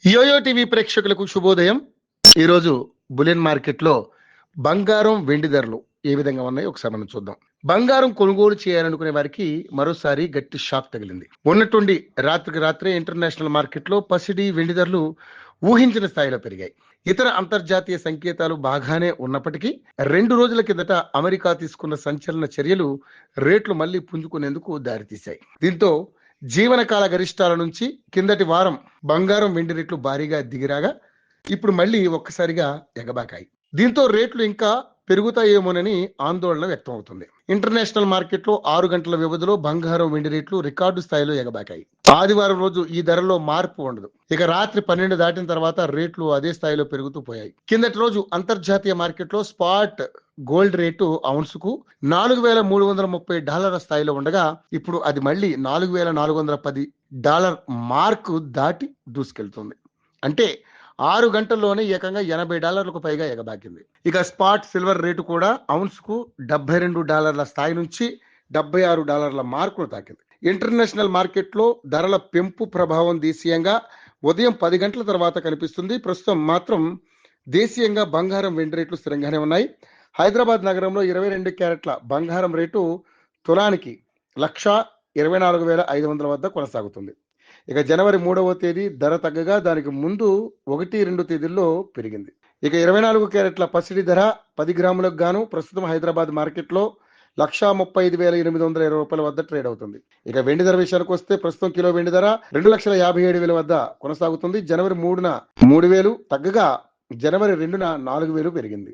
Yo-yo TV ప్రేక్షకులకు శుభోదయం. ఈరోజు బులియన్ మార్కెట్లో బంగారం వెండి ధరలు ఏ విధంగా ఉన్నాయో ఒకసారి మనం చూద్దాం. బంగారం కొనుగోలు చేయాలనుకునే వారికి మరోసారి గట్టి షాక్ తగిలింది. ఉన్నట్టుండి రాత్రికి రాత్రే ఇంటర్నేషనల్ మార్కెట్లో పసిడి వెండి ధరలు ఊహించిన స్థాయిలో పెరిగాయి. ఇతర అంతర్జాతీయ సంకేతాలు బాగానే ఉన్నప్పటికీ 2 రోజుల కిందట అమెరికా తీసుకున్న సంచలన చర్యలు రేట్లు మళ్లీ పుంజుకునేందుకు దారితీశాయి. దీంతో జీవనకాల గరిష్టాల నుంచి కిందటి వారం బంగారం వెండి రేట్లు భారీగా దిగిరాగా ఇప్పుడు మళ్ళీ ఒక్కసారిగా ఎగబాకాయి. దీంతో రేట్లు ఇంకా పెరుగుతాయేమోనని ఆందోళన వ్యక్తం అవుతుంది. ఇంటర్నేషనల్ మార్కెట్లో 6 గంటల వ్యవధిలో బంగారం వెండి రేట్లు రికార్డు స్థాయిలో ఎగబాకాయి. ఆదివారం రోజు ఈ ధరలో మార్పు ఉండదు. ఇక రాత్రి 12 దాటిన తర్వాత రేట్లు అదే స్థాయిలో పెరుగుతూ పోయాయి. కిందటి రోజు అంతర్జాతీయ మార్కెట్లో స్పాట్ గోల్డ్ రేటు ఔన్సుకు $4,330 స్థాయిలో ఉండగా ఇప్పుడు అది మళ్ళీ $4,410 మార్కు దాటి దూసుకెళ్తుంది. అంటే 6 గంటల్లోనే ఏకంగా $80లకు పైగా ఎగబాకింది. ఇక స్పాట్ సిల్వర్ రేటు కూడా ఔన్స్కు $72 స్థాయి నుంచి $76 మార్కును తాకింది. ఇంటర్నేషనల్ మార్కెట్లో ధరల పెంపు ప్రభావం దేశీయంగా ఉదయం 10 గంటల తర్వాత కనిపిస్తుంది. ప్రస్తుతం మాత్రం దేశీయంగా బంగారం వెండి రేట్లు స్థిరంగానే ఉన్నాయి. హైదరాబాద్ నగరంలో 22 క్యారెట్ల బంగారం రేటు తులానికి 1,24,500 వద్ద కొనసాగుతుంది. ఇక జనవరి 3వ తేదీ ధర తగ్గగా దానికి ముందు 1-2 తేదీల్లో పెరిగింది. ఇక 24 క్యారెట్ల పసిడి ధర 10 గ్రాములకు గాను ప్రస్తుతం హైదరాబాద్ మార్కెట్లో 1,35,820 వద్ద ట్రేడ్ అవుతుంది. ఇక వెండి ధర విషయానికి వస్తే ప్రస్తుతం కిలో వెండి ధర 2,57,000 వద్ద కొనసాగుతుంది. జనవరి 3న 3,000 తగ్గగా జనవరి 2న 4,000 పెరిగింది.